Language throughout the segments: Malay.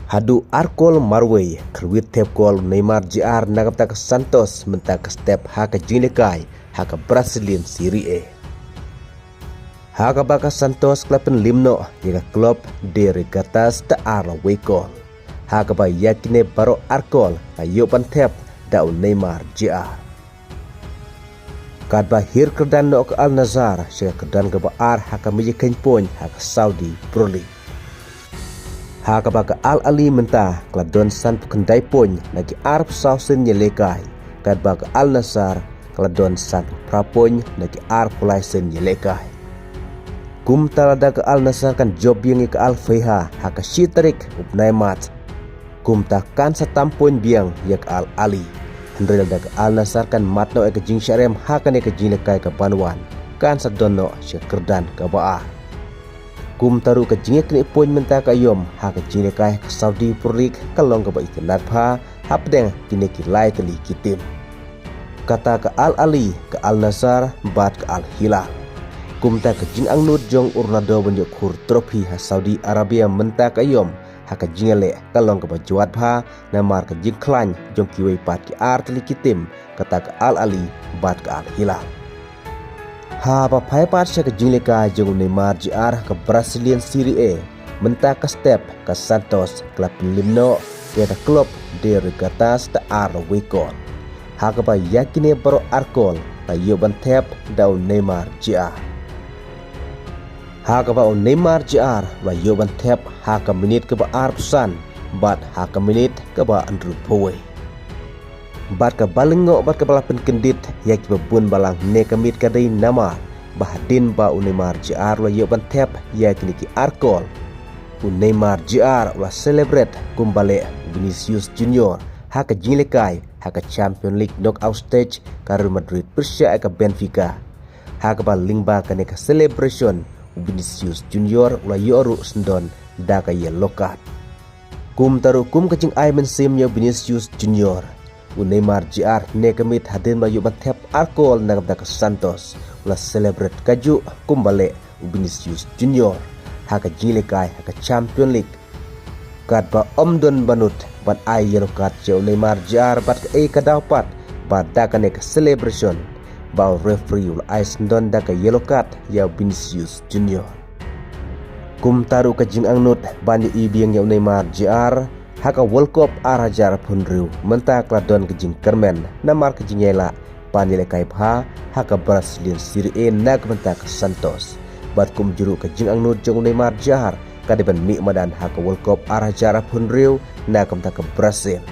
Hadu Arkol Marway kerwit tep gol Neymar Jr nagapta ke Santos menta ke step haka jinikai haka Brazilian Serie A. Haka baka Santos klapen limno yaga klub de regatas ta arla wekol. Haka ba yakine baro Arkol ayopan tep dau Neymar Jr. Kadba hir kerdan no ke Al Nassr sya kerdan ke ba ar haka mijikan poin haka Saudi Pro League. Haka baka Al Ali menta kladon san pukendai poin lagi Arab Sausin nyelekai kad baka Al Nassr kladon san prapoin lagi Arab Pulaisen nyelekai. Kum talada ke Al Nassr kan job yang ke Al Fayha haka Shitarik upnai mat. Kum takkan satampoin biang yak Al Ali. Hendrel da ke Al Nassr kan matno ke jing syarem haka ne ke jinekai ke Banwan kan sadono syakerdan ke baar. Kum taru ke jingek ni poin menta ka yom ha ke jinekai ke Saudi Pro League kalong ke ba ikenat pha hapdeng jineki lai teli kitim. Kata ke Al Ali ke Al Nassr bat ke Al Hilal. Kum ta ke jing angnut jong Ronaldo benjuk khur trofi ha Saudi Arabia menta ka yom ha ke jingele kalong ke ba juat pha namar ke jing klan jong kiwei pat ki ar teli kitim kata ke Al Ali bat ke Al Hilal. Ha pa phai pat sya ke jingleka jong Neymar Jr ke Brazilian Serie A menta ke step ke Santos klub limno ya da klub de regatas ta ar wekon. Ha ke ba yakine baro Arkol ta yoban tep dau Neymar Jr. Ha ke ba Neymar Jr ba yoban tep ha ke menit ke ba Arab San bat ha ke menit ke ba Andrew Powe. Bat ke balengo bat ke balapen kendit yak bebun balang nekamit kadai nama bahadin ba Neymar Jr la yoban tep yak niki Arkol. Neymar Jr la celebrate kumbale Vinicius Junior haka jinglekai haka Champions League knockout stage ka Real Madrid Persia ka Benfica. Haka ba lingba ka neka celebration Vinicius Junior la yoru sendon da ka yellow card. Kum taru kum kajing Ayman sim ya Vinicius Junior. Neymar Jr nekamit hadin ba yoban tep Arkol nagabda ke Santos la celebrate kaju kumbale Vinicius Junior haka jinglekai haka Champions League kad ba omdon banut bat ay yellow card jauh Neymar Jr bat ke kadapat bat da ka nek celebration ba referee ul ay sendon da ka yellow card ya Vinicius Junior. Kum taru ka jing angnut banyu ibiang ya Neymar Jr haka World Cup arajar punriu menta kladon ke jing kermen namar ke jing yela panile kai pha haka Brazilian Serie A nag menta ke Santos bat kum juru ke jing angnut jong Neymar Jr kadiban mi madan haka World Cup arajar punriu nag menta ke Brazil.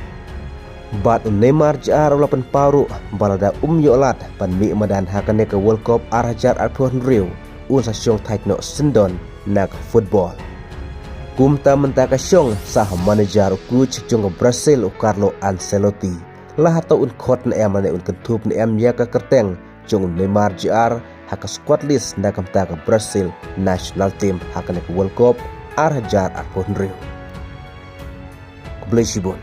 Bat Neymar Jr ulapan paru balada yolat pan mi madan haka ne ke World Cup arajar punriu unsa syong taikno sendon nag football. Kum ta menta ka syong sah manager coach jong Brazil Carlo Ancelotti lah atau un khot na em ne un kentup na em ya ka kerteng jong Neymar Jr haka squad list na kamta ka Brazil national team haka ne World Cup arajar punriu. Kublai sibon.